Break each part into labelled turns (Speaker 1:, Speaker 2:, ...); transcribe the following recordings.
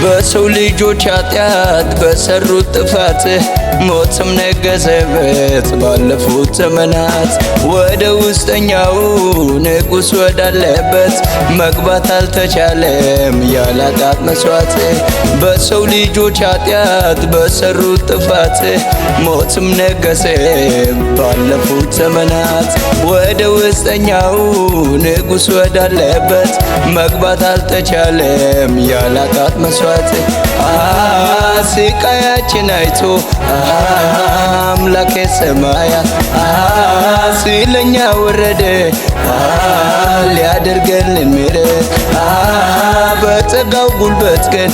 Speaker 1: በሰው ልጆች ኃጢአት በሰሩት ጥፋት ሞትም ነገሰበት ባለፉት ዘመናት። ወደ ውስጠኛው ንጉሥ ወዳለበት መግባት አልተቻለም ያለ ኃጢአት መስዋዕት። በሰው ልጆች ኃጢአት በሰሩት ጥፋት ሞትም ነገሰ ባለፉት ዘመናት። ወደ ውስጠኛው ንጉሥ ወዳለበት መግባት አልተቻለም ያለ ኃጢአት መስዋዕት። ስቃያችን አይቶ አምላኬ ሰማያት ስለኛ ወረደ ሊያደርገልን ምሕረት። በጸጋው ጉልበት ግን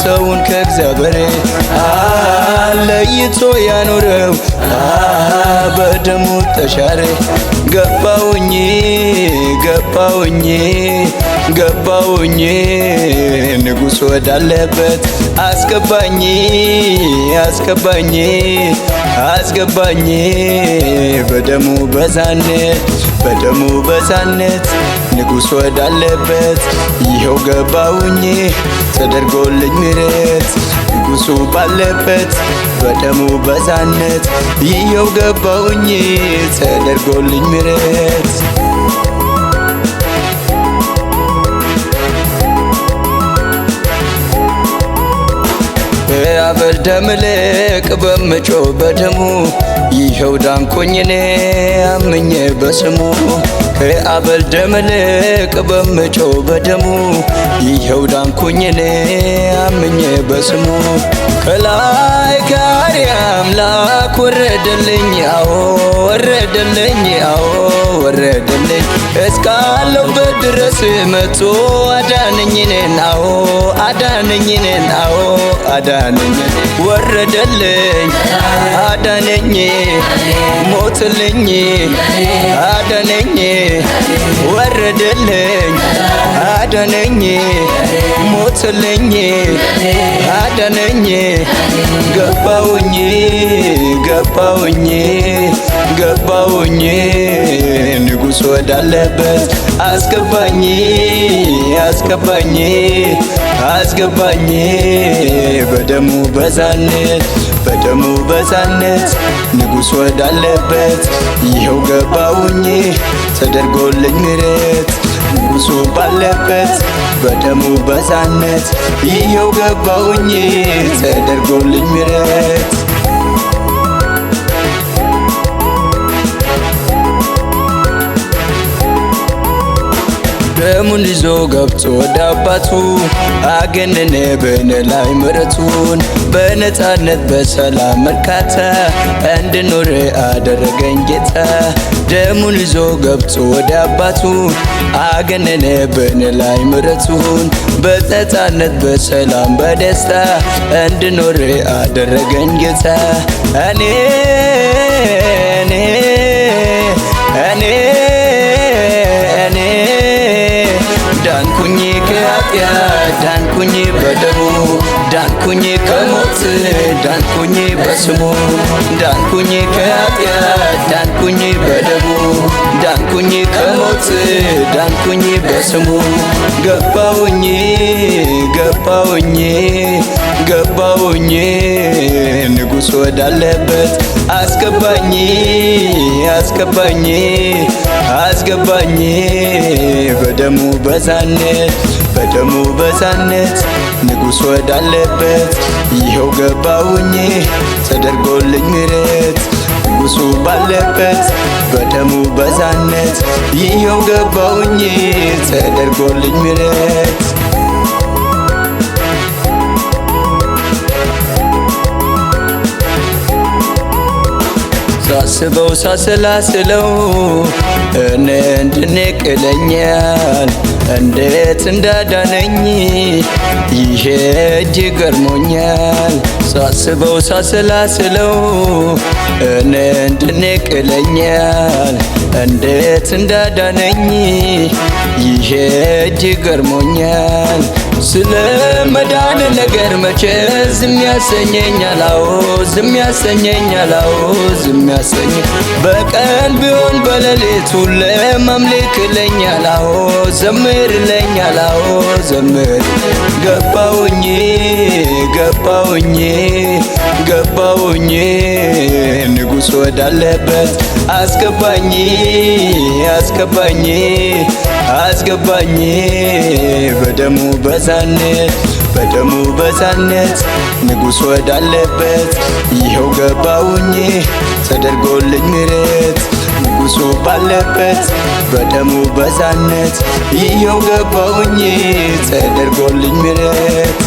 Speaker 1: ሰውን ከእግዚአብሔር ለይቶ ያኖረው በደሙ ተሻረ። ገባውኝ ገባውኝ ንጉሥ ወዳለበት አስገባኝ በደሙ በዛነት ንጉሥ ወዳለበት ይኸው ገባውኝ ተደርጎልኝ ምሕረት። ንጉሡ ባለበት በደሙ በዛነት ይኸው ገባውኝ ተደርጎልኝ ምሕረት። በአበል ደም ልቅ በምጮህ በደሙ ይኸው ዳንኩኝ እኔ አምኜ በስሙ። ከአበል ደም ልቅ በምጮህ በደሙ ይኸው ዳንኩኝ እኔ አምኜ በስሙ። ከላይ ከአርያም አምላክ ወረደልኝ ወረደልኝ እስካለሁበት ድረስ መጥቶ አዳነኝ እኔን አዳነኝ ወረደልኝ አዳነኝ ሞትልኝ አዳነኝ ወረደልኝ አዳነኝ ሞትልኝ አዳነኝ ገባውኝ ንጉሥ ወዳለበት አስገባኝ በደሙ በዛነት ንጉሥ ወዳለበት ይኸው ገባውኝ ተደርጎልኝ ምሕረት። ንጉሡ ባለበት በደሙ በዛነት ይኸው ገባውኝ ተደርጎልኝ ምሕረት። ደሙን ይዞ ገብቶ ወደ አባቱ አገነነ በእኔ ላይ ምሕረቱን። በነፃነት በሰላም እርካታ እንድኖር አደረገኝ ጌታ። ደሙን ይዞ ገብቶ ወደ አባቱ አገነነ በእኔ ላይ ምሕረቱን። በነፃነት በሰላም በደስታ እንድኖር አደረገኝ ጌታ። እኔ ዳንኩኝ ከኃጢአት ዳንኩኝ በደሙ ዳንኩኝ ከሞት ዳንኩኝ በስሙ። ዳንኩኝ ከኃጢአት ዳንኩኝ በደሙ ዳንኩኝ ከሞት ዳንኩኝ በስሙ። ገባውኝ ንጉሥ ወዳለበት አስገባኝ በደሙ በዛነት ንጉሥ ወዳለበት ይኸው ገባውኝ ተደርጎልኝ ምሕረት። ንጉሡ ባለበት በደሙ በዛነት ይኸው ገባውኝ ተደርጎልኝ ምሕረት። ሳስበው ሳሰላስለው እኔ እንድንቅለኛል እንዴት እንዳዳነኝ ይሄ እጅግ ገርሞኛል። ሳስበው ሳሰላስለው እኔ እንድንቅለኛል እንዴት እንዳዳነኝ ይሄ እጅግ ገርሞኛል። ስለ መዳን ነገር መቼ ዝም ያሰኘኛል? አዎ ዝም ያሰኘኛል። አዎ ዝም ያሰኘ በቀን ቢሆን በሌሊት ሁሌም አምልክልኛል። አዎ ዘምርልኛል። አዎ ዘምር ገባውኝ ገባውኝ ገባውኝ ንጉሥ ወዳለበት አስገባኝ አስገባኝ አስገባኝ በደሙ በዛነት በደሙ በዛነት ንጉሥ ወዳለበት ይኸው ገባውኝ ተደርጎልኝ ምሕረት ንጉሡ ባለበት በደሙ በዛነት ይኸው ገባውኝ ተደርጎልኝ ምሕረት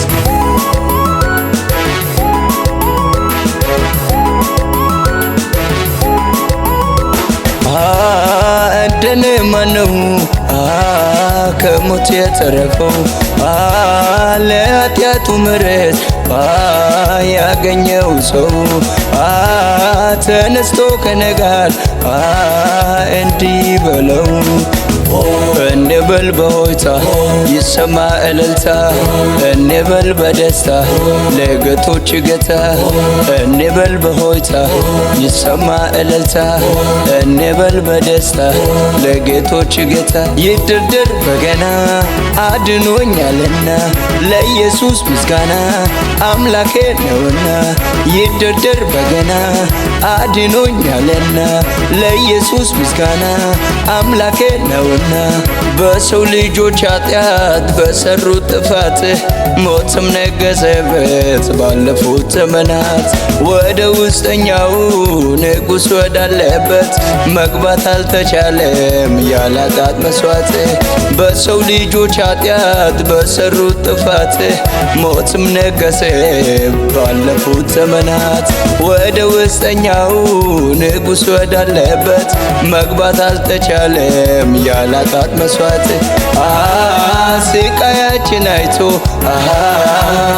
Speaker 1: እንደኔ ማነው ከሞት የተረፈው? ለኃጢአቱ ምሕረት ያገኘው ሰው ተነስቶ ከኔ ጋር እንዲህ በለው እንበል በሆይታ ይሰማ እልልታ እንበል በደስታ ለጌቶች ጌታ እንበል በሆይታ ይሰማ እልልታ እንበል በደስታ ለጌቶች ጌታ ይደርደር በገና አድኖኛልና ለኢየሱስ ምስጋና አምላኬ ነውና ይደርደር በገና አድኖኛልና ለኢየሱስ ምስጋና አምላኬ ነውና በሰው ልጆች ኃጢአት በሰሩት ጥፋት ሞትም ነገሰበት ባለፉት ዘመናት ወደ ውስጠኛው ንጉሥ ወዳለበት መግባት አልተቻለም ያለ ኃጢአት መስዋዕት በሰው ልጆች ኃጢአት በሰሩት ጥፋት ሞትም ነገሰ ባለፉት ዘመናት ወደ ውስጠኛው ንጉሥ ወዳለበት መግባት አልተቻለም ያለ ኃጢአት መስዋዕት ስቃያችን አይቶ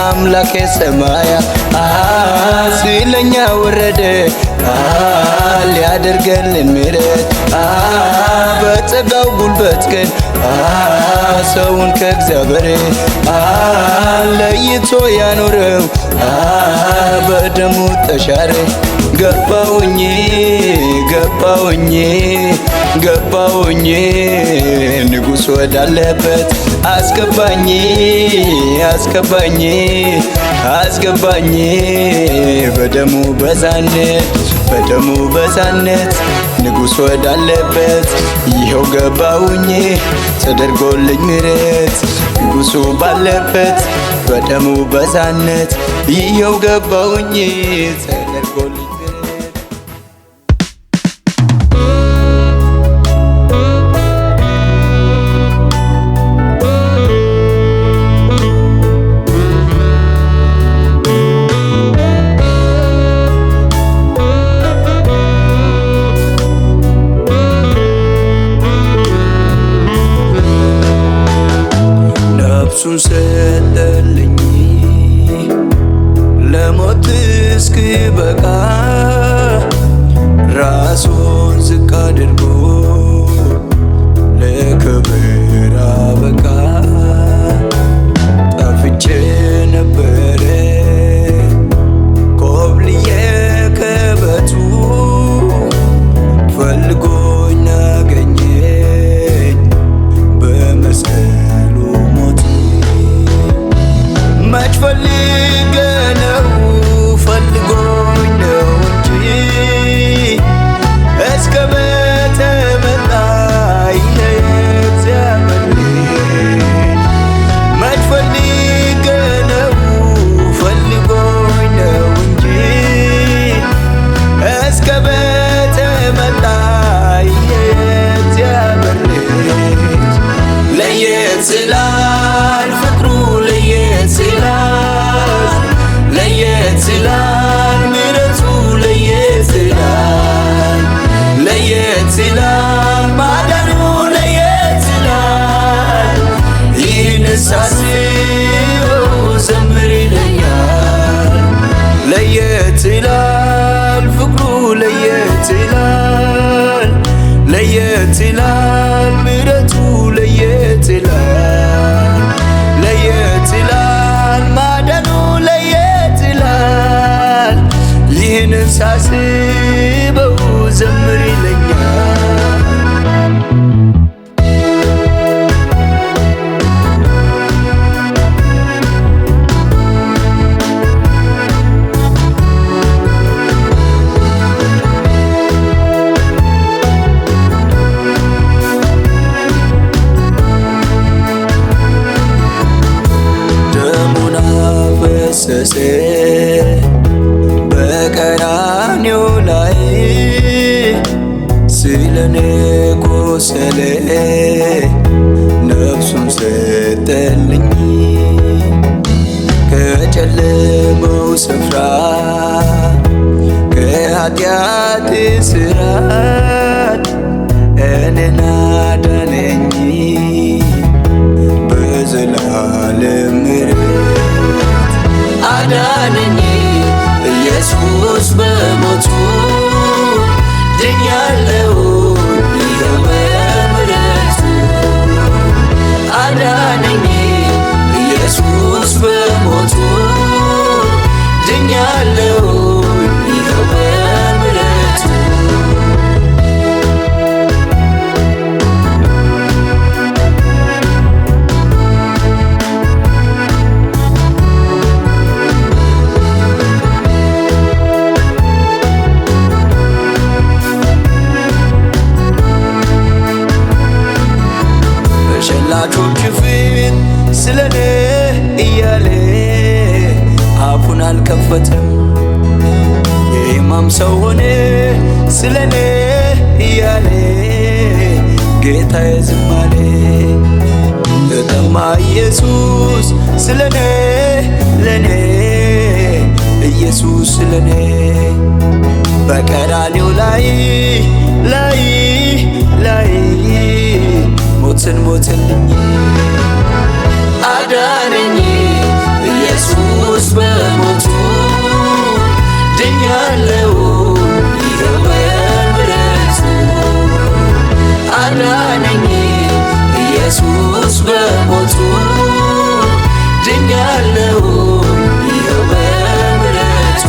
Speaker 1: አምላኬ ሰማያ ስለኛ ወረደ ሊያደርገልን ምሕረት በጸጋው ጉልበት ግን ሰውን ከእግዚአብሔር ለይቶ ያኖረው በደሙ ተሻረ ገባውኝ ገባውኝ ገባውኝ ንጉሥ ወዳለበት አስገባኝ አስገባኝ አስገባኝ በደሙ በዛነት በደሙ በዛነት ንጉሥ ወዳለበት ይኸው ገባውኝ ተደርጎልኝ ምሕረት ንጉሡ ባለበት በደሙ በዛነት ይኸው ገባውኝ ተደርጎልኝ ነፍሱን ሰጠልኝ ለሞት እስክበቃ ራሱን ዝቅ አድርጎ ለክብር አበቃ ጠፍቼ ነበረ ኮብልዬ ከበቱ ፈልጎኝ አገኘኝ በመስቀሉ ሞት መች ፈልጌ ነው ፈልጎኝ ነው እንጂ እስከ ቤቴ መጣ ይሄ እግዚአብሔር መች ፈልጌ ነው ፈልጎኝ ነው እንጂ እስከ ቤቴ መጣ ይሄ እግዚአብሔር ለየት ስላል ፍቅሩ ለየት ስላል ለየት ስላል ምሕረቱ ለየት ስላል ለየት ስላል ማዳኑ ለየት ስላል ይህን ሳስበው ዘምር ይለኛል ለየት ስላል ፍቅሩ ለየት ስላል ለየት ስላል ምሕረቱ ለየት ስላል ለየት ፈሰሰ በቀራንዮ ላይ ስለኔ ቆሰለ ነፍሱን ሰጠልኝ ከጨለመው ስፍራ ከኃጢአት ስራት እኔን አዳነኝ በዘላለም ምሕረት አዳነኝ ኢየሱስ በሞቱ ድኛለሁ ይኸው በምሕረቱ አዳነኝ ኢየሱስ በሞቱ ድኛለሁ ይኸው በምሕረቱ በሸላቾች ፊት ስለኔ እያለ አፉን አልከፈተም የሕማም ሰው ሆነ ስለኔ እያለ ጌታዬ ዝም አለ ተጠማ ኢየሱስ ስለኔ ለኔ ኢየሱስ ስለኔ በቀራንዮ ላይ ሞትን ሞተልኝ አዳነኝ ኢየሱስ በሞቱ ድኛለሁ ይኸው በምሕረቱ አዳነኝ ኢየሱስ በሞቱ ድኛለሁ ይኸው በምሕረቱ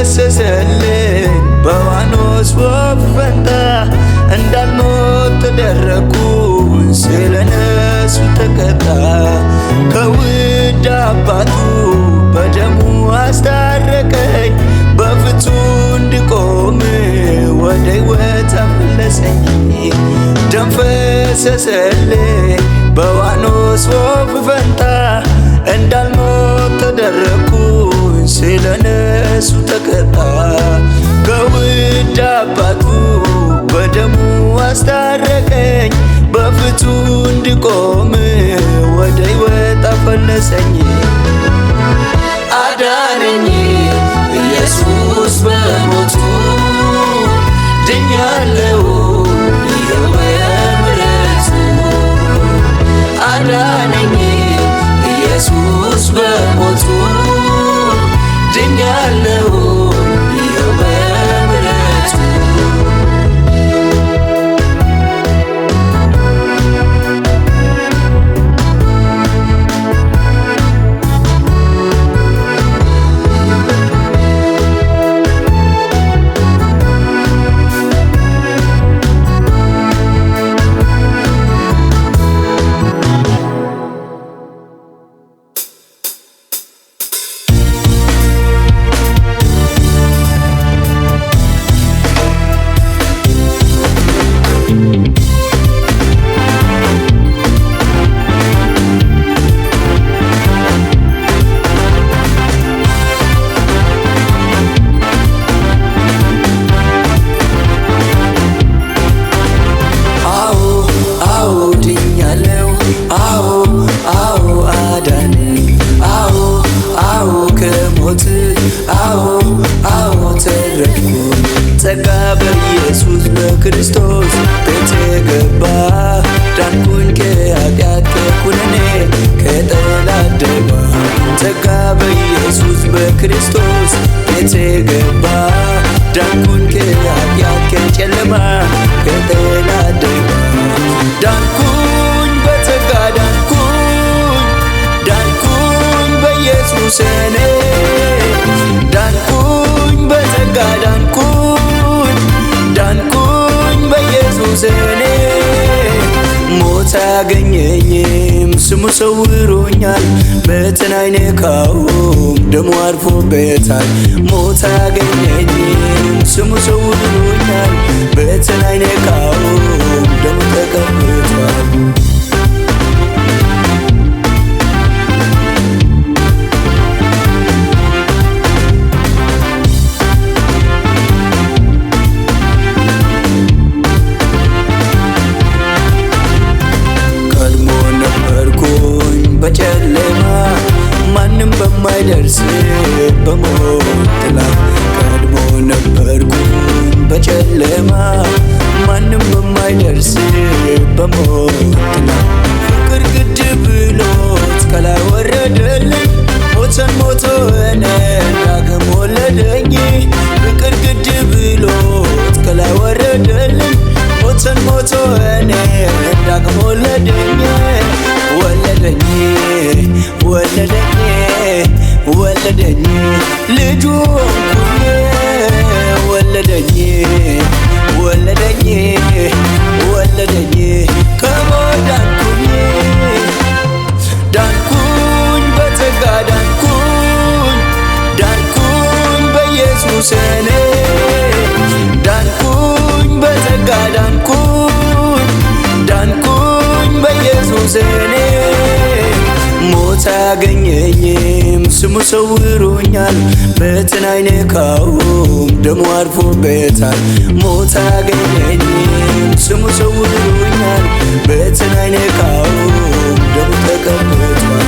Speaker 1: ፈሰሰልኝ በዋኖስ ወፍ ፈንታ እንዳልሞት ተደረግኩኝ ስለነሱ ተቀጣ ከውድ አባቱ በደሙ አስታረቀኝ በፊቱ እንድቆም ወደ ሕይወት አመለሰኝ ደም ፈሰሰልኝ በዋኖስ ወፍ ፈንታ እንዳልሞት ተደረግኩኝ ስለነሱ ተቀጣ ከውድ አባቱ በደሙ አስታረቀኝ በፊቱ እንድቆም ወደ ሕይወት አፈለሰኝ አዳነኝ ኢየሱስ በሞቱ ድኛለሁ ይኸው በምሕረቱ አዳነኝ ኢየሱስ በሞቱ ድኛለሁ ይኸው በምሕረቱ ጸጋ በኢየሱስ በክርስቶስ ቤቴ ገባ ዳንኩኝ ከኃጢአት ከኩነኔ ከጠላት ደባ ጸጋ በኢየሱስ በክርስቶስ ቤቴ ገባ ዳንኩኝ ከኃጢአት ከጨለማ ከጠላት ደባ ዳንኩኝ በጸጋ ዳንኩኝ በኢየሱስ እኔ ዳንኩኝ በጸጋ ዳንኩኝ በኢየሱስ እኔ ሞት አያገኘኝም ስሙ ሰውሮኛል በትን አይነካውም ደሙ አርፎበታል ሞት አያገኘኝም ስሙ ሰውሮኛል በትን አይነካውም ደሙ ተቀብቷል በጨለማ ማንም በማይደርስ በሞት ጥላ ቀድሞ ነበርኩኝ በጨለማ ማንም በማይደርስ በሞት ጥላ ፍቅር ግድ ብሎት ከላይ ወረደልኝ ሞተን ሞቶ እኔ ዳግም ወለደኝ ፍቅር ግድ ብሎት ከላይ ወረደልኝ ሞተን ሞቶ እኔ ዳግም ወለደኝ ወለደኝ ወለደኝ ልጁ ወለደኝ ከሞት ዳንኩኝ በጸጋ ዳንኩኝ በኢየሱስ እኔ ዳንኩኝ በጸጋ ዳንኩኝ በኢየሱስ እኔ ሞት አያገኘኝም ስሙ ሰውሮኛል በትን አይነካውም ደሙ አርፎበታል ሞት አያገኘኝም ስሙ ሰውሮኛል በትን አይነካውም ደሙ ተቀብቷል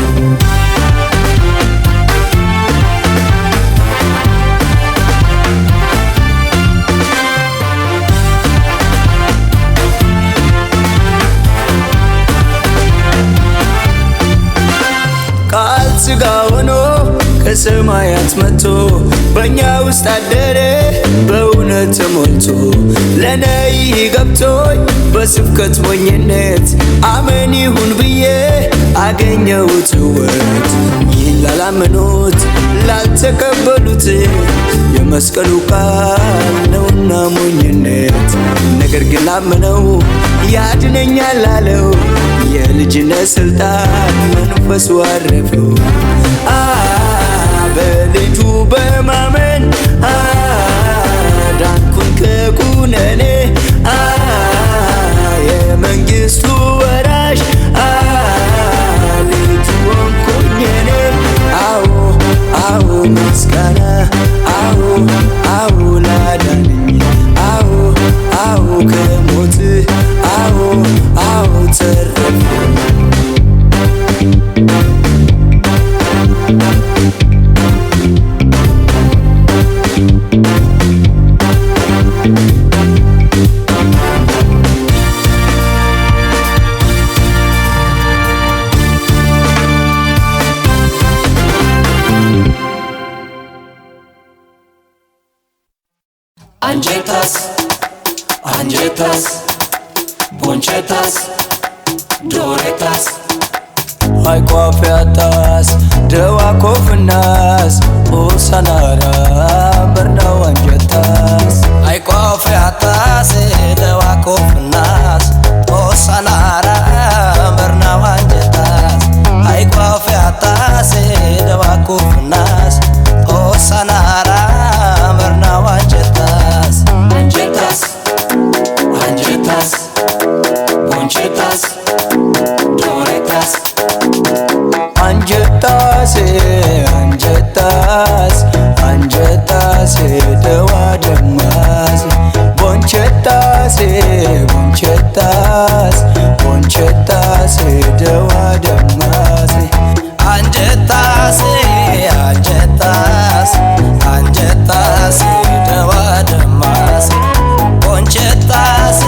Speaker 1: ቃል ሥጋ ሆኖ ከሰማያት መጥቶ በእኛ ውስጥ አደረ በእውነት ተሞልቶ ለነይ ገብቶኝ በስብከት ሞኝነት አመን ይሁን ብዬ አገኘሁት ሕይወት ይህን ላላመኑት ላልተቀበሉት የመስቀሉ ቃል ነውና ሞኝነት ነገር ግን ላመነው ያድነኛል አለው የልጅነት ስልጣን መንፈሱ አረፈው በልጁ በማመን ዳንኩኝ ከኩነኔ የመንግሥቱ ወራሽ ልጁ ሆንኩኝ እኔ አዎ ምስጋና አዎ ላዳነኝ አዎ ከሞት አዎ ተረፍኩኝ
Speaker 2: Anjetas, bonchetas, doretas
Speaker 1: አይቋፊያታስ ደዋኮፍናስ ኦሳናራ በርናው አንጀታስ
Speaker 2: አይቋፊያታስ ደዋኮፍናስ ኦሳናራ በርናው አንጀታስ አይቋፊያታስ ደዋኮፍናስ ኦሳናራ በርናው አንጀታስ አንጀታስ bonchetas doretas
Speaker 1: አንጀታስ ደዋ ደማስ ቦንቸታስ ደዋ ደማስ
Speaker 2: አንጀታስ ደዋ ደማስ ቦንቸታስ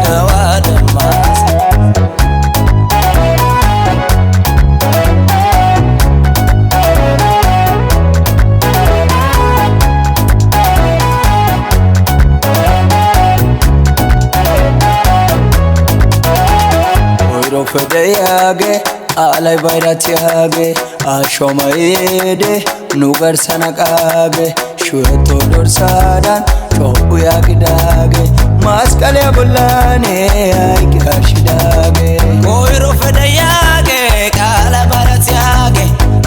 Speaker 2: ደዋ ደማስ
Speaker 1: fedeyage alay bayratiyage ashomayede nugar sanaqage shueto dorsadan chobu yagidage bollane aikashidage
Speaker 2: Koiro fedeyage kala baratyage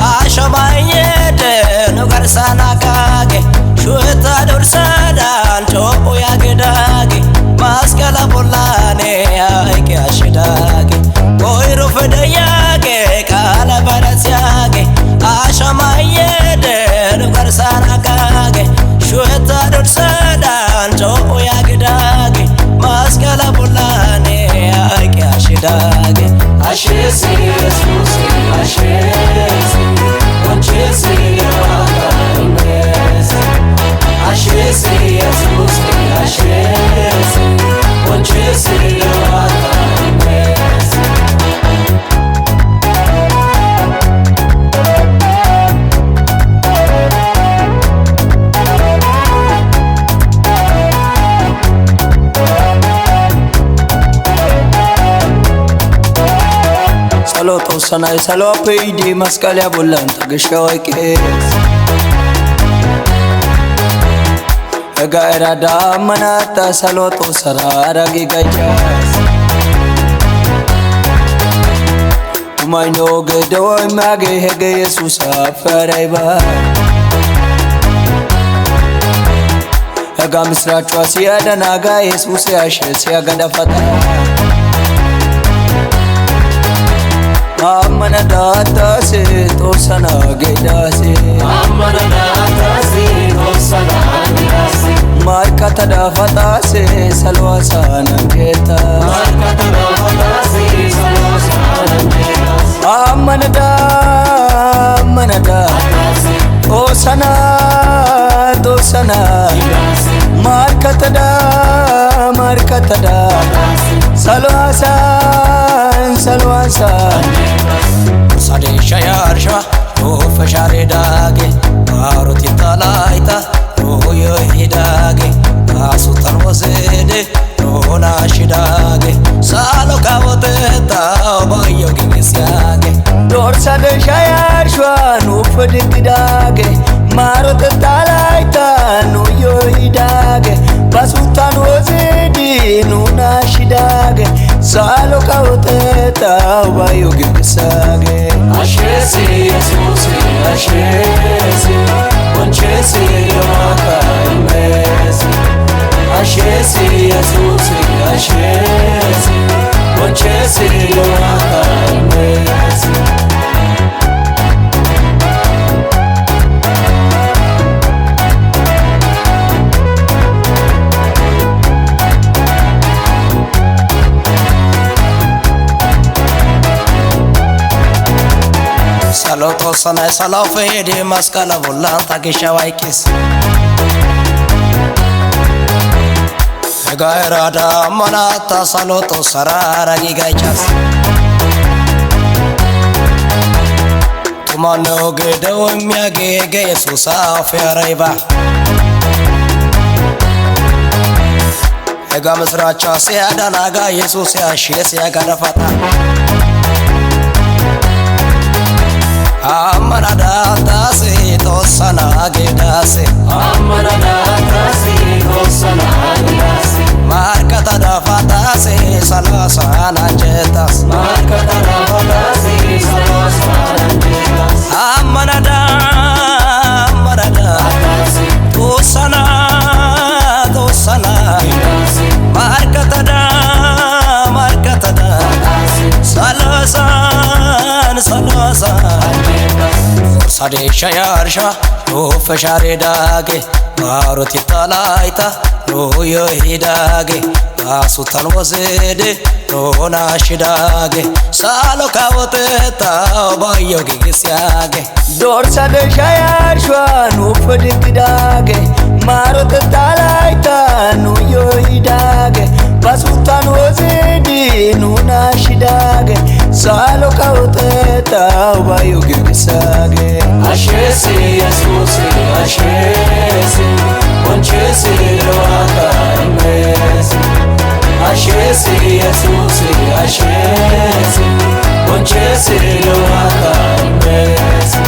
Speaker 2: Ashamayede nugar sanakage Shueta dursadan chopo yagedage Maskala bollane aikashidage Koiro fedeyage kala baratyage Ashamayede nugar sanakage Shueta dursadan chopo yagedage Maskala bollane aikashidage
Speaker 3: Ashesi Yesusi, Ashesi, Onchesi Yawakaimesi. Ashesi Yesusi, Ashesi, Onchesi Yawakaimesi.
Speaker 1: Salo tosana salo peidi maskalia bollan tageshoy kes Ega era da manata salo tosara ragi gayas Umay no gedo mage hege Jesus afaraiba Ega misracho asia danaga Jesus ashes ya ganda fata Amana data se tosana gedase
Speaker 3: Amana datasi, Osana Anilasi.
Speaker 1: Markata da fata se salwasana geta
Speaker 3: Markata datasi, Salosana Anilasi.
Speaker 1: Amana da tosana Markata da salwasan
Speaker 2: Sadesha yarsha Ufa sharedage Maroti talaita Royo hidage Asutan wazede Rona shidage Salo kavoteta Bayo gimisyage
Speaker 1: Dorsa de shayar shwa nu fadikidage Marot talaita nu yoidage Basutan wazedi nu nashidage Salo kavoteta Bayo gimisyage
Speaker 3: Ashesi Yesusi, Ashesi, Onchesi Yawakaimesi. Ashesi Yesusi, Ashesi, Onchesi Yawakaimesi.
Speaker 2: Salo tosana salo fede maskala bollan tageshoy kes Ega era da manata salo tosara ragi gayas Tumano gedo myage Jesus afaraiba Ega misracha se adanaga Jesus ashes ya gadafata Amana datasi tosana gedase
Speaker 3: Amana datasi, Osana Anilasi.
Speaker 2: Markata da fatasi salasana jetas
Speaker 3: Markata datasi, Salosana Anilasi.
Speaker 2: Amana
Speaker 3: Datasi,
Speaker 2: tosana
Speaker 3: Anilasi.
Speaker 2: Markata da
Speaker 3: Datasi,
Speaker 2: salasan
Speaker 3: Anilasi.
Speaker 2: Sadesha yarsha Ufa sharedage Maroti talaita Royo hidage Asutan wazede Rona shidage Salo kavoteta Bayo gimisyage
Speaker 1: Dorsa de shayar shwa nu fadikidage Marot talaita nu yoidage Basutan wazedi nu nashidage Salo kavoteta Bayo gimisyage
Speaker 3: Ashesi Yesusi, Ashesi, Onchesi Yawakaimesi. Ashesi Yesusi, Ashesi, Onchesi Yawakaimesi.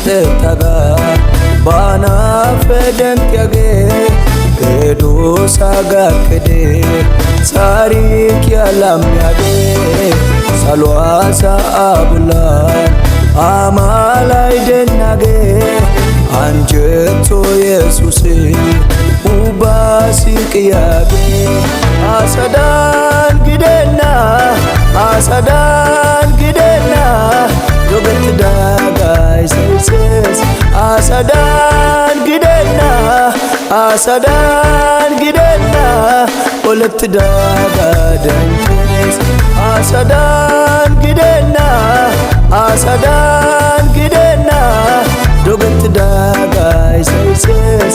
Speaker 1: taga bana fedent yage edo saga kede sari kyalam yage salwasa ablan amalai denage anjeto yesusi ubasi kiyage asadan gidena joget dagai senses asadan gidena olet daga dentes asadan gidena joget dagai senses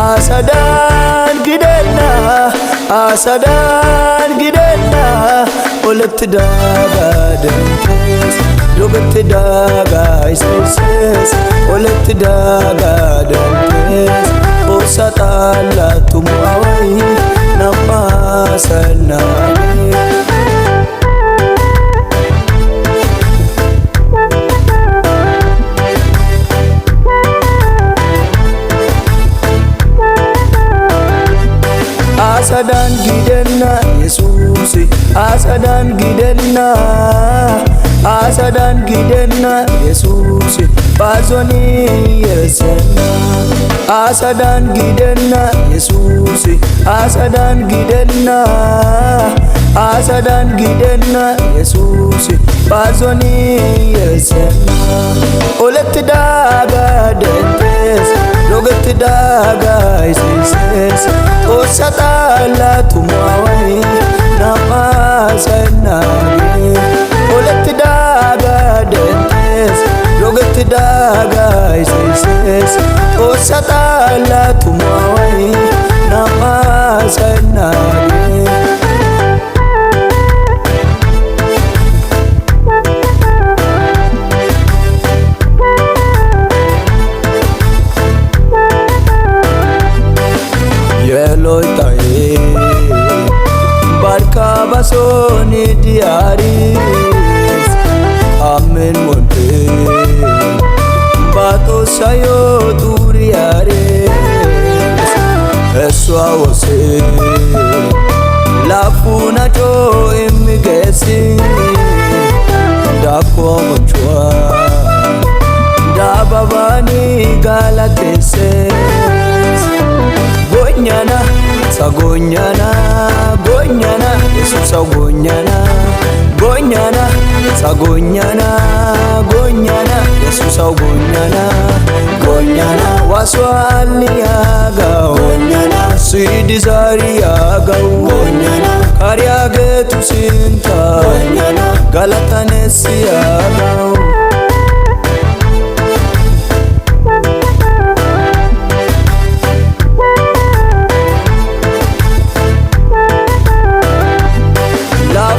Speaker 1: asadan gidena olet daga dentes joget dagai senses olet daga dentes osatala tumawai namasanani asadan gidenna yesusi asadan gidenna yesusi bazoni yesena asadan gidenna yesusi asadan gidenna yesusi bazoni yesena olet daga dentes joget daga senses osatala tumawai namasanani olet daga dentes joget daga senses osatala tumawai namasanani Yeloitae barka basoni diaris amen monte bato sayo duriares eswa wose lafuna cho imigesi dako mochwa dababani galatese Gonyana, sagonyana, gonyana, Jesus sagonyana, gonyana, sagonyana, gonyana, Jesus sagonyana, gonyana, waswali aga, gonyana, sidizari aga, gonyana, karyage tusinta, gonyana, galatanesi aga.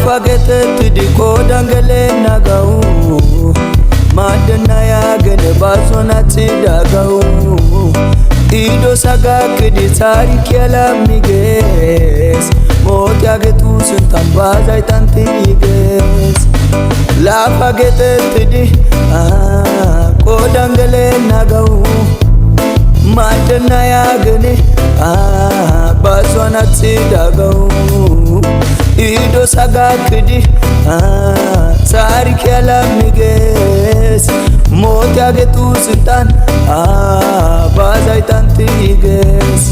Speaker 1: Fagetet diko dangele nagau madana ya gene bazonati dagau ido saga kidi tari kiala miges motya getu sintan bazai tantiges la fagetet di ko dangele nagau madana ya gene bazonati dagau ido saga kidi tari kiala miges motya getu sintan bazai tantiges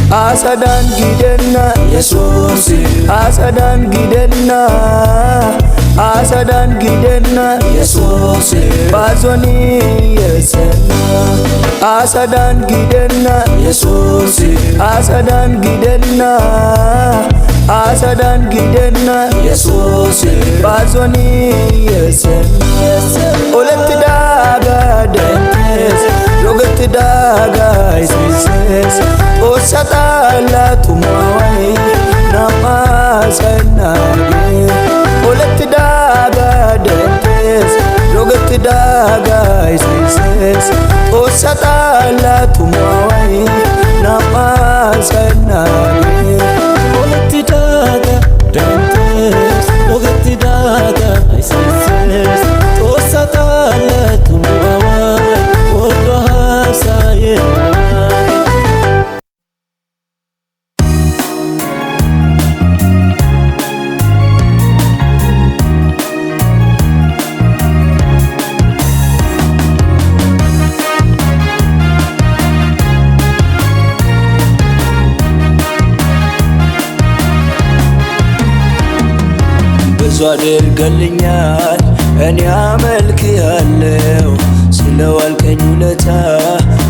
Speaker 1: asadan gidenna yesusi asadan gidenna yesusi bazoni yesena asadan gidenna yesusi asadan gidenna yesusi bazoni yesena olet daga dentes joget daga senses osatala tumawai namasanani olet daga dentes joget daga senses osatala tumawai namasanani olet daga dentes joget daga senses osatala tumawai አድርገልኛል እኔ አመልክሃለሁ ስለዋልከኝ ውለታ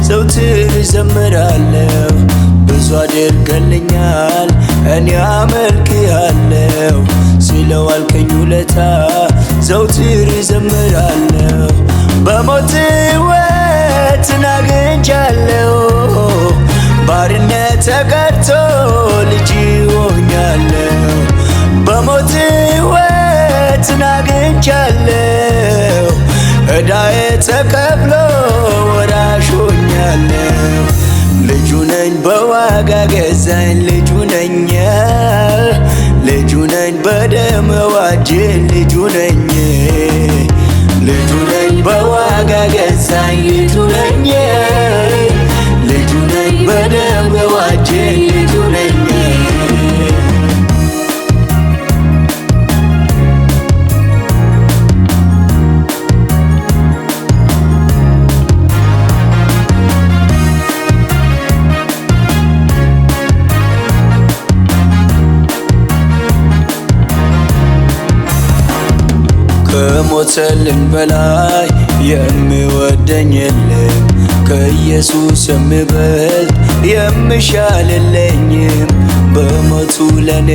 Speaker 1: ዘውትር እዘምራለሁ ብዙ አድርገልኛል እኔ አመልክሃለሁ ስለዋልከኝ ውለታ ዘውትር እዘምራለሁ በሞት ሕይወትን አግኝቻለሁ ባርነት ተቀርቶ ልጅ ሆኛለሁ በሞት ሕይወትን አግኝቻለሁ ዕዳዬ ተከፍሎ ወራሽ ሆኛለሁ ልጁ ነኝ በዋጋ ገዛኝ ልጁ ነኝ ልጁ ነኝ በደም ዋጀኝ ልጁ ነኝ ልጁ ነኝ በዋጋ ገዛኝ ልጁ ነኝ ልጁ ነኝ በደም ዋጀኝ ልጁ ነኝ ከሞተልኝ በላይ የሚወደኝ የለም ከኢየሱስ የሚበልጥ የምሻልለኝም በሞቱ ለኔ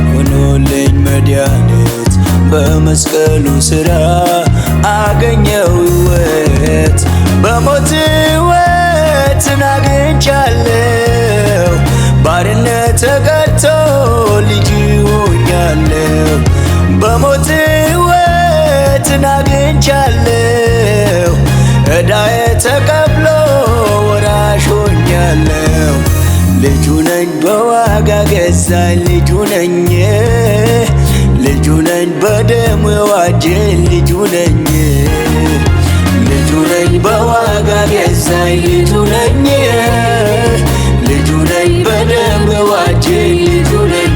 Speaker 1: ሆኖልኝ መድኃኒት በመስቀሉ ሥራ አገኘው ሕይወት በሞት ሕይወትን አግኝቻለሁ ባርነት ተቀርቶ ልጅ ሆኛለሁ በሞት ሕይወትን አግኝቻለሁ ዕዳዬ ተከፍሎ ወራሽ ሆኛለሁ ልጁ ነኝ በዋጋ ገዛኝ ልጁ ነኝ ልጁ ነኝ በደም ዋጀኝ ልጁ ነኝ ልጁ ነኝ በዋጋ ገዛኝ ልጁ ነኝ ልጁ ነኝ በደም ዋጀኝ ልጁ ነኝ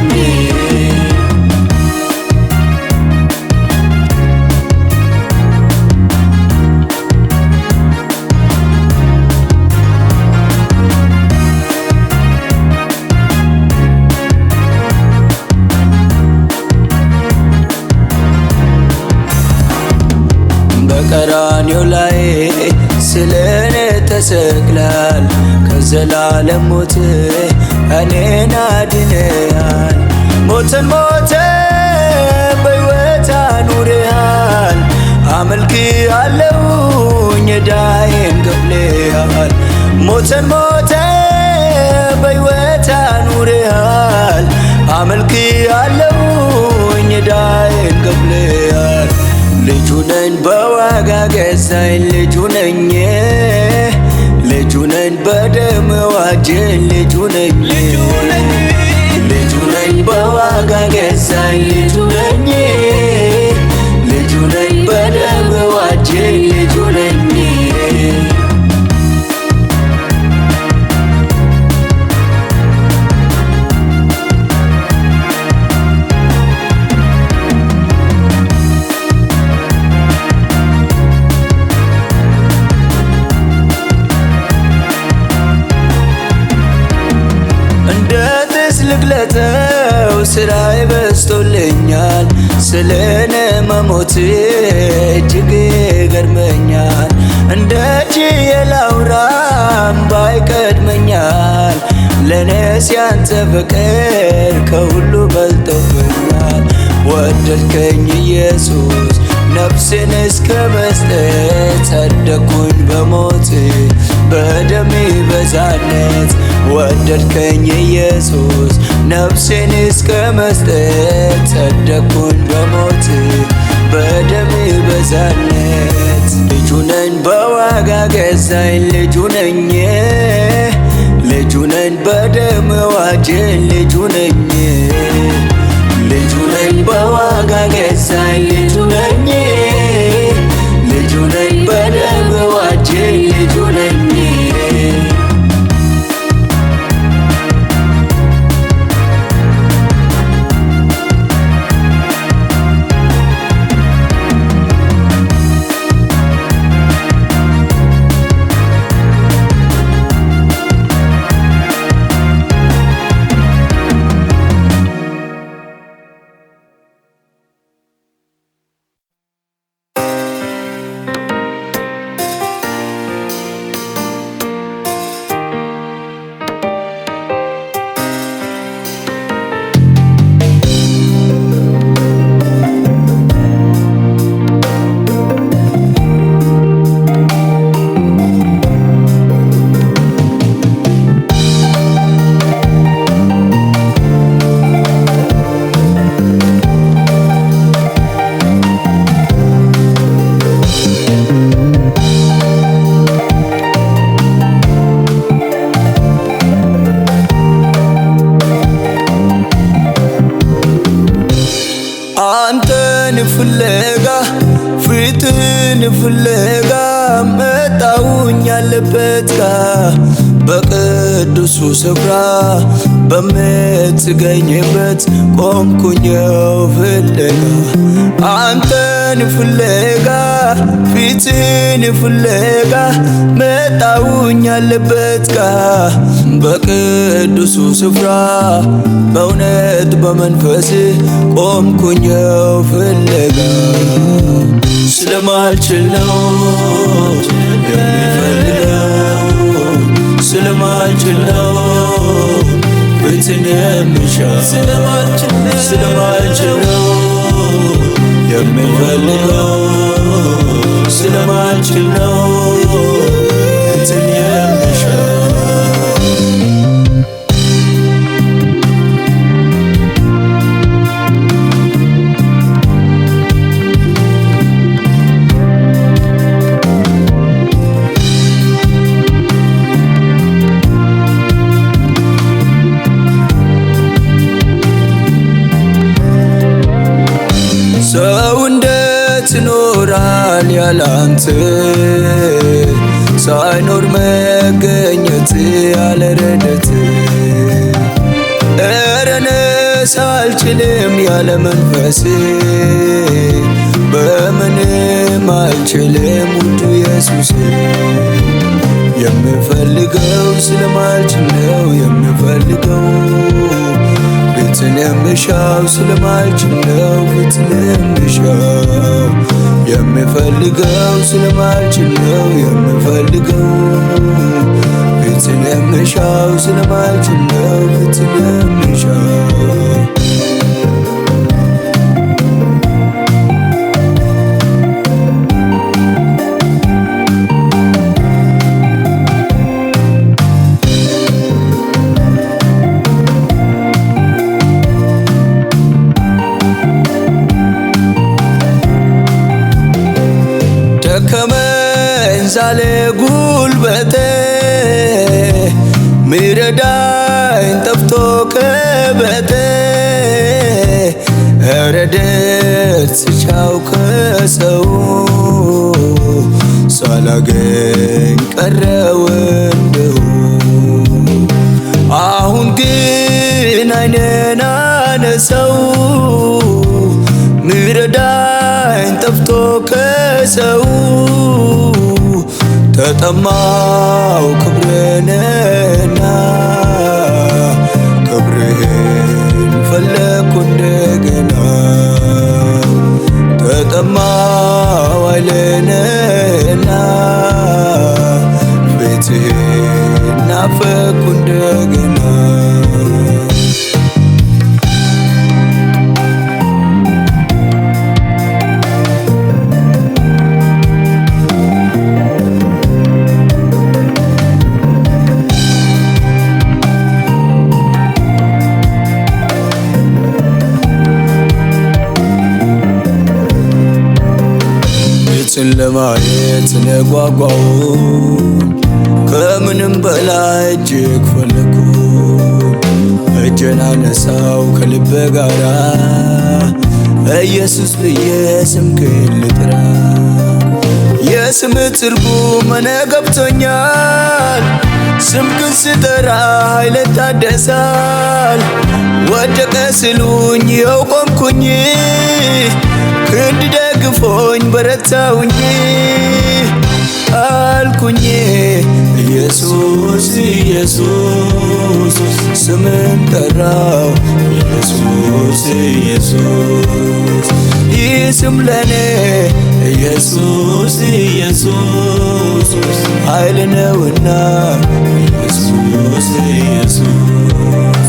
Speaker 1: በቀራንዮ ላይ ስለኔ ተሰቅላል ከዘላለም ሞት እኔን አድነሃል ሞትን ሞተ በሕይወት አኑረሃል አመልክሃለሁኝ ዕዳዬን ከፍለሃል ሞትን ሞተ በሕይወት አኑረሃል አመልክሃለሁኝ ዕዳዬን ከፍለሃል ልጁ ነኝ በዋጋ ገዛኝ ልጁ ነኝ ልጁ ነኝ በደም ዋጀኝ ልጁ ነኝ ልጁ ነኝ በዋጋ ገዛኝ ልጁ ነኝ ልጁ ነኝ በደም ዋጀኝ ልጁ ነኝ ልግለጠው ስራዬ በዝቶልኛል ስለኔ መሞት እጅግ ይገርመኛል እንደ ችዬ ላውራም ባይቀድመኛል ለኔስ ያንተ ፍቅር ከሁሉ በልጦብኛል ወደድከኝ ኢየሱስ ነፍሴን እስከ መስጠት ጸደቅኩኝ በሞት በደሜ በዛነት ወደድከኝ ኢየሱስ ነፍሴን እስከ መስጠት ጸደቅኩኝ በሞት በደሜ በዛነት ልጁ ነኝ በዋጋ ገዛኝ ልጁ ነኝ ልጁ ነኝ በደም ዋጀኝ ልጁ ነኝ ልጁ ነኝ በዋጋ ገዛኝ ልጁ ነኝ ልጁ ነኝ በደም ዋጀኝ ልጁ ነኝ ፍለጋ ፊትን ፍለጋ መጣሁኝ ያለበት ጋር በቅዱሱ ስፍራ በምትገኝበት ቆምኩኛው ፍለጋ አንተን ፍለጋ ፊትን ፍለጋ መጣሁኝ ያለበት ጋር በቅዱሱ ስፍራ በእውነት በመንፈስ ቆምኩኛው ፍለጋ ስለማልችል ነው የምፈልገው ስለማልችል ነው ፊትን የምሻው ስለማልችል ነው የምፈልገው ስለማልችል ነው ፊትን የምሻው ሰው እንዴት ይኖራል ያላንተ ሳይኖር መገኘት ያለ ረድኤት ኧረ እኔስ አልችልም ያለ መንፈስ በምንም አልችልም ውዱ ኢየሱስ የምፈልገው ስለማልችል ነው የምፈልገው ፊትን የምሻው ስለማልችል ነው ፊትን የምሻው የምፈልገው ስለማልችል ነው የምፈልገው ፊትን የምሻው ስለማልችል ነው ፊትን የምሻው ደከመኝ ዛለ ጉልበቴ ሚረዳኝ ጠፍቶ ከቤቴ ረድኤት ስሻው ከሰው ሳላገኝ ቀረው እንደው አሁን ግን ዓይኔን አነሳው ሚረዳኝ ጠፍቶ ከሰው ተጠማው ክብርህንና ክብርህን ፈለግኩ እንደገና ተጠማው ኃይልህንና ፊትህን ናፈቅኩ እንደገና ለማየት ነጓጓው ከምንም በላይ እጅግ ፈለኩ እጄን አነሳው ከልቤ ጋራ ኢየሱስ ብዬ ስምህን ልጥራ የስምህ ትርጉም እኔ ገብቶኛል ስምህን ስጠራ ኃይሌ ይታደሳል ወደቀ ሲሉኝ ይኸው ቆምኩኝ ክንድ ደግፎኝ በረታውኝ አልኩኝ ኢየሱስ ኢየሱስ ስምህን ጠራው ኢየሱስ ኢየሱስ ይህ ስም ለኔ ኢየሱስ ኢየሱስ ኃይል ነውና ኢየሱስ ኢየሱስ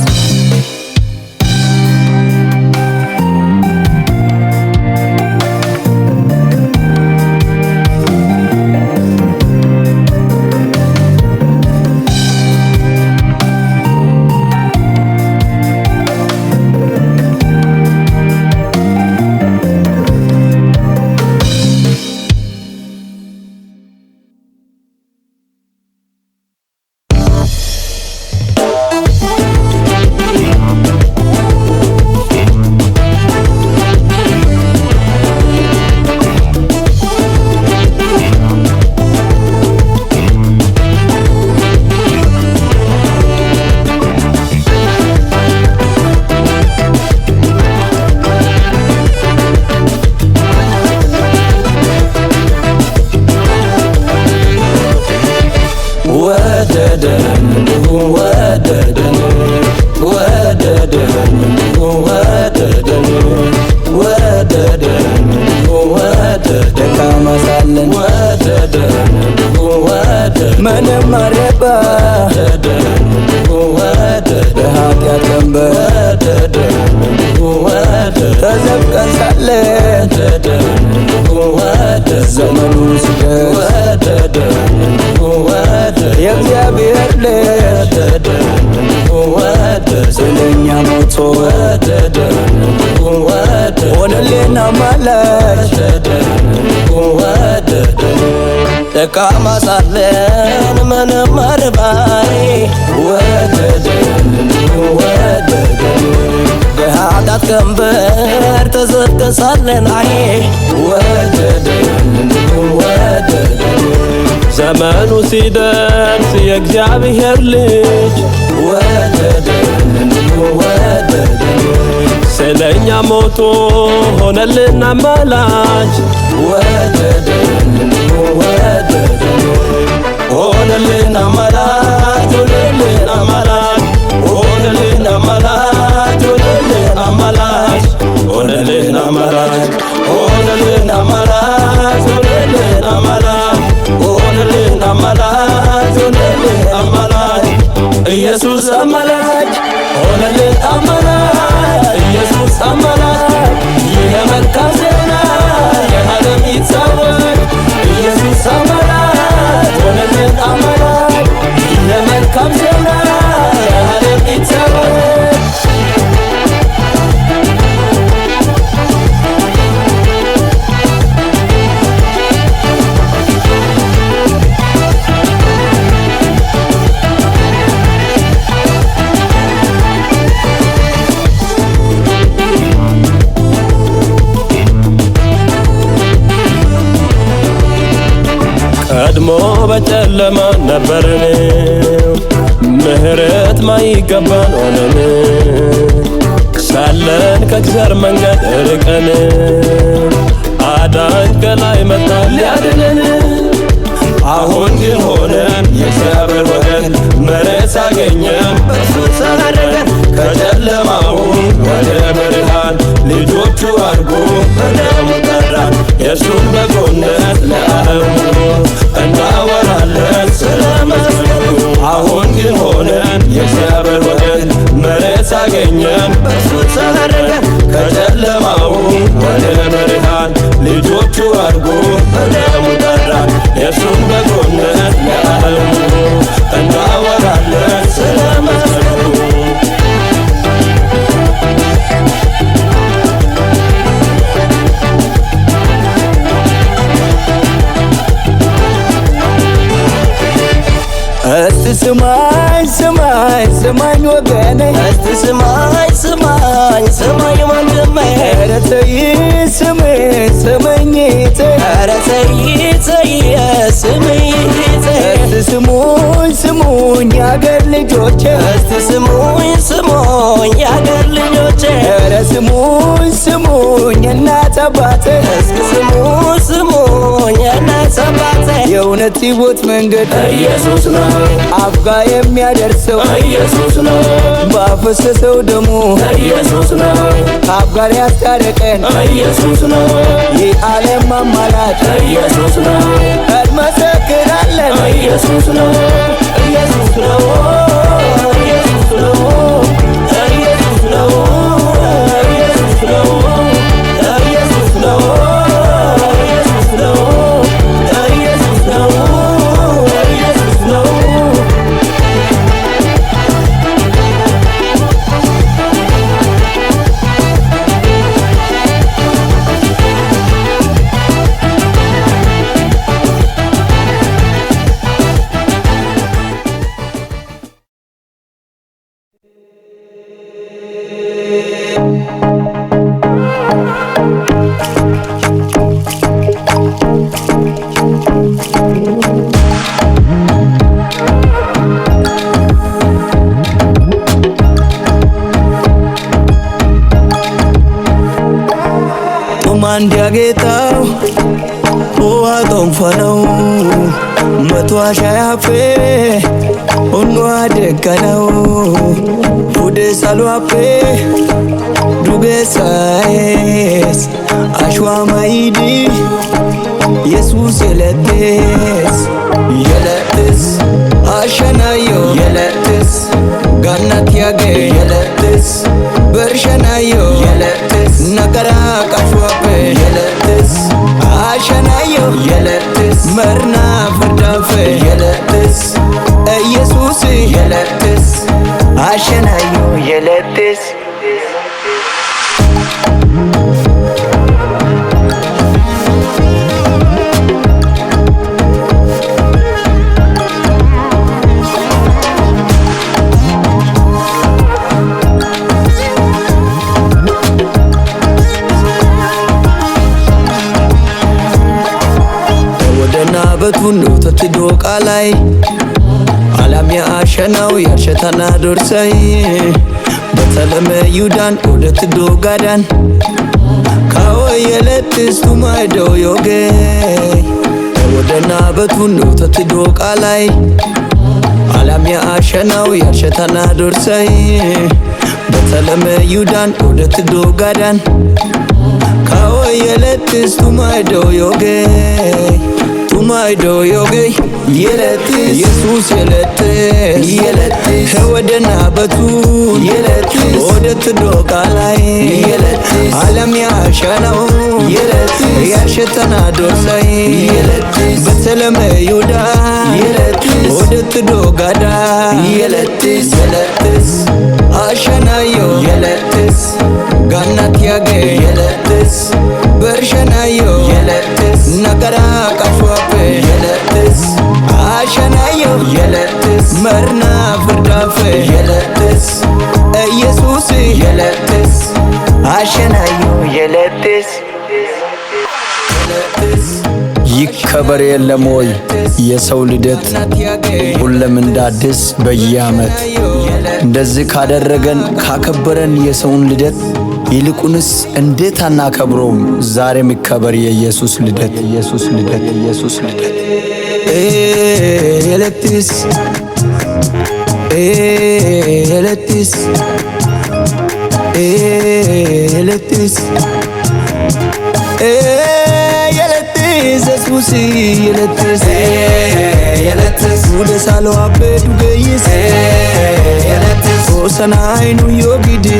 Speaker 1: ምንም አረባ በኃጢአት ቀንበር ተዘፍቀን ሳለን ዘመኑ ሲደርስ የእግዚአብሔር ልጅ ስለኛ ሞቶ ሆነልን አማላጅ
Speaker 2: ደካማ ሳለን ምንም አርባይ በኃጢአት ቀንበር ተዘፍቀን ሳለን
Speaker 3: ዘመኑ ሲደርስ የእግዚአብሔር ልጅ ስለኛ ሞቶ ሆነልን አማላጅ
Speaker 2: ሆነልን አማላጅ ሆነልን አማላጅ ሆነልን አማላጅ ሆነልን አማላጅ ሆነልን አማላጅ ሆነልን አማላጅ ሆነልን አማላጅ ሆነልን አማላጅ ሆነልን አማላጅ ኢየሱስ አማላጅ ሆነልን አማላጅ ኢየሱስ አማላጅ የመልካም ዜና የዓለም ይታወቅ ኢየሱስ አማላጅ ሆነልን አማላጅ የመልካም ዜና የዓለም ይታወቅ
Speaker 3: ቀድሞ በጨለማ ነበርን ምህረት ማይገባን ሆነን ሳለን ከእግዚአብሔር መንገድ ርቀን አዳኝ ከላይ መጣ ሊያድነን አሁን ግን ሆነን የእግዚአብሔር ወገን ምሕረት አገኘን በእርሱ ተመረቅን ከጨለማው ወደ ብርሃን ልጆቹ አድርጎ በደሙ ጠራን የእርሱን በጎነት ለዓለም ሁሉ እናወራለን ስለ መስቀሉ አሁን ግን ሆነን የእግዚአብሔር ወገን ምሕረት አገኘን በእርሱ ተመረቅን ከጨለማው ወደ ብርሃን ልጆቹ አድርጎ በደሙ ጠራን የእርሱን በጎነት ለዓለም ሁሉ እናወራለን ስለ መስቀሉ
Speaker 1: እስቲ ስማኝ ስማኝ ስማኝ ወገኔ
Speaker 2: እስቲ ስማኝ ስማኝ ስማኝ ወንድሜ
Speaker 1: ኧረ ተይ ስመኝ
Speaker 2: ኧረ ተይ ስምኝ
Speaker 1: እስቲ ስሙኝ የአገር ልጆቼ
Speaker 2: እስቲ ስሙኝ የአገር ልጆቼ
Speaker 1: ኧረ ስሙኝ እናት አባቴ
Speaker 2: እስቲ ስሙኝ እናት አባቴ
Speaker 1: የእውነት ሕይወት መንገድ
Speaker 3: ኢየሱስ ነው
Speaker 1: አፍጋ የሚያደርሰው
Speaker 3: ኢየሱስ ነው
Speaker 1: ባፈሰሰው ደሙ
Speaker 3: ኢየሱስ ነው
Speaker 1: ከአብ ጋር ያስታረቀን
Speaker 3: ኢየሱስ ነው
Speaker 1: የዓለም አማላጅ
Speaker 3: ኢየሱስ ነው
Speaker 1: እንመሰክራለን
Speaker 3: ኢየሱስ ነው ኢየሱስ ነው ኢየሱስ ነው ኢየሱስ ነው ኢየሱስ ነው ኢየሱስ ነው ኢየሱስ ነው ኢየሱስ ነው ኢየሱስ ነው
Speaker 1: እንዲያጌጣው ውሃ ጦንፈነው መቶ አሻያፌ ሆኖ አደገነው ፉዴ ሳሉአፌ ዱጌሳኤስ አሽዋ ማይዲ ኢየሱስ የለቴስ yeletis Ganat yage yeletis Bershanayo yeletis Nagara kashwape yeletis Ashanayo yeletis Marna fardafe yeletis Jesus yeletis Ashanayo yeletis በቱኑ ተትዶ ቃላይ ዓለም ያሸናው ያሸታና ዶርሳይ በተለመ ይሁዳን ወደ ትዶ ጋዳን ካው የለትስ ቱማይዶ ዮጌ ወደና በቱኑ ተትዶ ቃላይ ዓለም ያሸናው ያሸታና ዶርሳይ በተለመ ይሁዳን ወደ ትዶ ጋዳን ካው የለትስ ቱማይዶ ዮጌ Tumaido yoge yeletis Jesus yeletis yeletis Wadana batun yeletis Odet dokalai yeletis Alam yashanau yeletis Yashetana dosai yeletis Beteleme yuda yeletis Odet dogada yeletis yeletis Ashanayo yeletis Ganat yage yeletis Bershanayo yeletis Nagara kashwape yeletis Ashanayo yeletis Marna fardafe yeletis Jesus yeletis Ashanayo yeletis ይከበር የለም ወይ የሰው ልደት ሁሉም እንዳድስ በየዓመት እንደዚህ ካደረገን ካከበረን የሰውን ልደት ይልቁንስ እንዴት አናከብረውም ዛሬም ይከበር የኢየሱስ ልደት ኢየሱስ ልደት ኢየሱስ ልደት የለትስ የለትስ የለትስ Jesus yeletis yeletis Ude salo abedu geyis yeletis Osana inu yogidi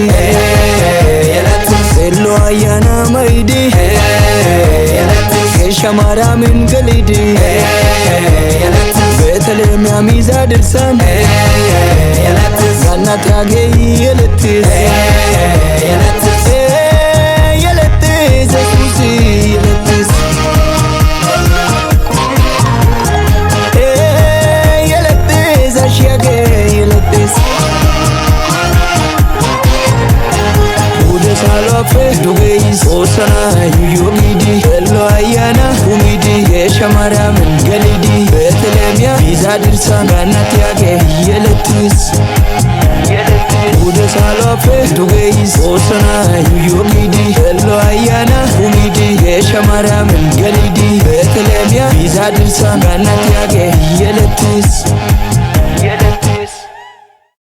Speaker 1: yeletis Elo ayana maidi yeletis Kesha maramin galidi yeletis Betelem yamiza dirsan yeletis Ganat yage yeletis yeletis yeletis Jesus yeletis Dugeis Osana yugidi Elo ayana umidi Yeshamara min galidi Betelemia Bizadirsan Ganat yage yeletis Ude salofe Dugeis Osana yugidi Elo ayana umidi Yeshamara min galidi Betelemia Bizadirsan Ganat yage yeletis